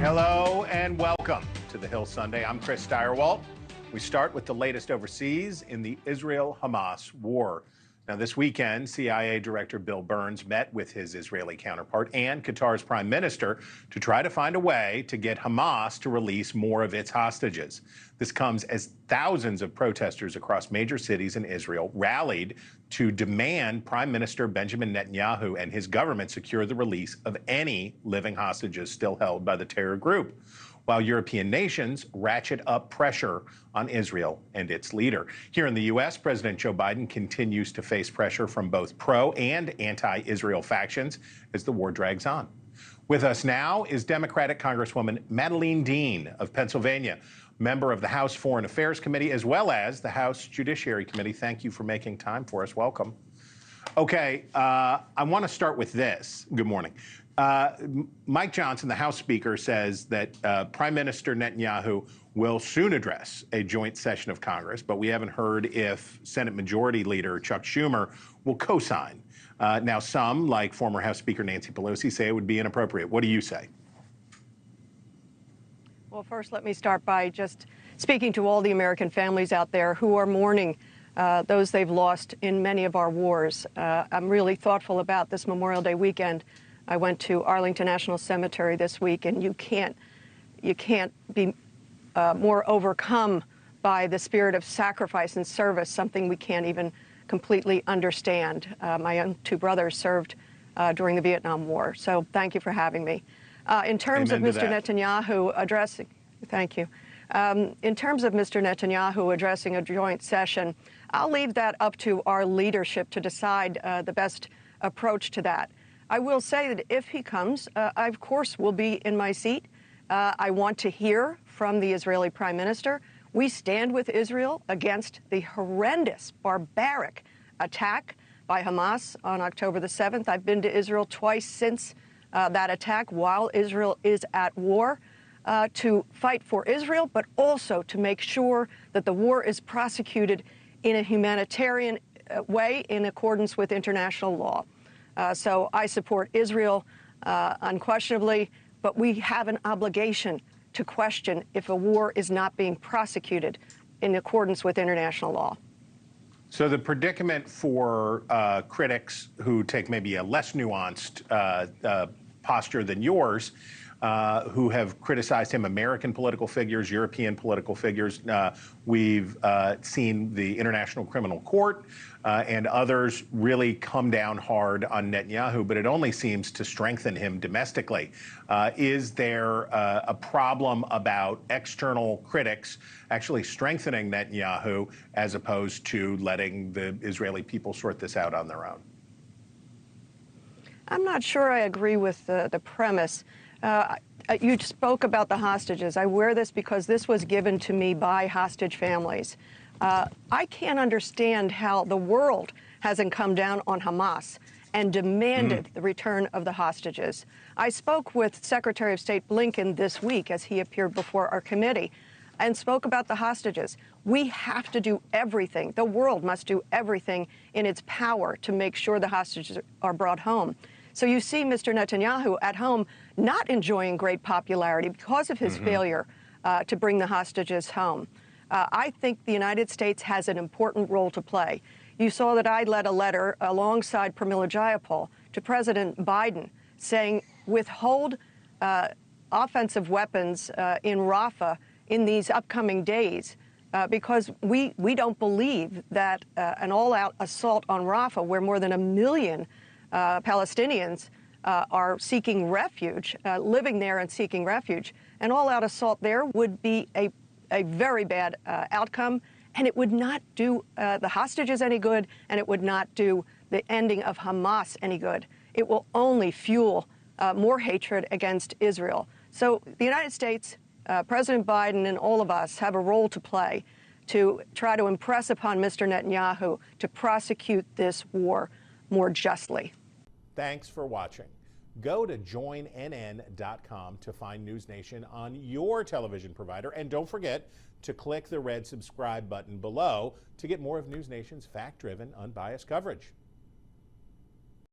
Hello and welcome to the Hill Sunday. I'm Chris Stirewalt. We start with the latest overseas in the Israel-Hamas war. Now, this weekend, CIA Director Bill Burns met with his Israeli counterpart and Qatar's Prime Minister to try to find a way to get Hamas to release more of its hostages. This comes as thousands of protesters across major cities in Israel rallied to demand Prime Minister Benjamin Netanyahu and his government secure the release of any living hostages still held by the terror group, while European nations ratchet up pressure on Israel and its leader. Here in the U.S., President Joe Biden continues to face pressure from both pro- and anti-Israel factions as the war drags on. With us now is Democratic Congresswoman Madeleine Dean of Pennsylvania, member of the House Foreign Affairs Committee, as well as the House Judiciary Committee. Thank you for making time for us. Welcome. Okay, I want to start with this. Good morning. Mike Johnson, the House Speaker, says that Prime Minister Netanyahu will soon address a joint session of Congress, but we haven't heard if Senate Majority Leader Chuck Schumer will co-sign. Now, some, like former House Speaker Nancy Pelosi, say it would be inappropriate. What do you say? Well, first, let me start by just speaking to all the American families out there who are mourning those they've lost in many of our wars. I'm really thoughtful about this Memorial Day weekend. I went to Arlington National Cemetery this week, and you can't be more overcome by the spirit of sacrifice and service, something we can't even completely understand. My own two brothers served during the Vietnam War, so thank you for having me. In terms of Mr. Netanyahu addressing, thank you. In terms of Mr. Netanyahu addressing a joint session, I'll leave that up to our leadership to decide the best approach to that. I will say that if he comes, I, of course, will be in my seat. I want to hear from the Israeli Prime Minister. We stand with Israel against the horrendous, barbaric attack by Hamas on October the 7th. I've been to Israel twice since that attack while Israel is at war to fight for Israel, but also to make sure that the war is prosecuted in a humanitarian way in accordance with international law. So I support Israel unquestionably, but we have an obligation to question if a war is not being prosecuted in accordance with international law. So the predicament for critics who take maybe a less nuanced posture than yours, who have criticized him, American political figures, European political figures. We've seen the International Criminal Court and others really come down hard on Netanyahu, but it only seems to strengthen him domestically. Is there a problem about external critics actually strengthening Netanyahu as opposed to letting the Israeli people sort this out on their own? I'm not sure I agree with the premise. You spoke about the hostages. I wear this because this was given to me by hostage families. I can't understand how the world hasn't come down on Hamas and demanded the return of the hostages. I spoke with Secretary of State Blinken this week as he appeared before our committee and spoke about the hostages. We have to do everything. The world must do everything in its power to make sure the hostages are brought home. So you see Mr. Netanyahu at home not enjoying great popularity because of his failure to bring the hostages home. I think the United States has an important role to play. You saw that I led a letter alongside Pramila Jayapal to President Biden saying withhold offensive weapons in Rafah in these upcoming days because we don't believe that an all-out assault on Rafah, where more than 1 million Palestinians are seeking refuge, living there and seeking refuge, an all-out assault there would be a very bad outcome, and it would not do the hostages any good, and it would not do the ending of Hamas any good. It will only fuel more hatred against Israel. So the United States, President Biden and all of us have a role to play to try to impress upon Mr. Netanyahu to prosecute this war more justly. Thanks for watching. Go to joinnn.com to find News Nation on your television provider. And don't forget to click the red subscribe button below to get more of News Nation's fact-driven, unbiased coverage.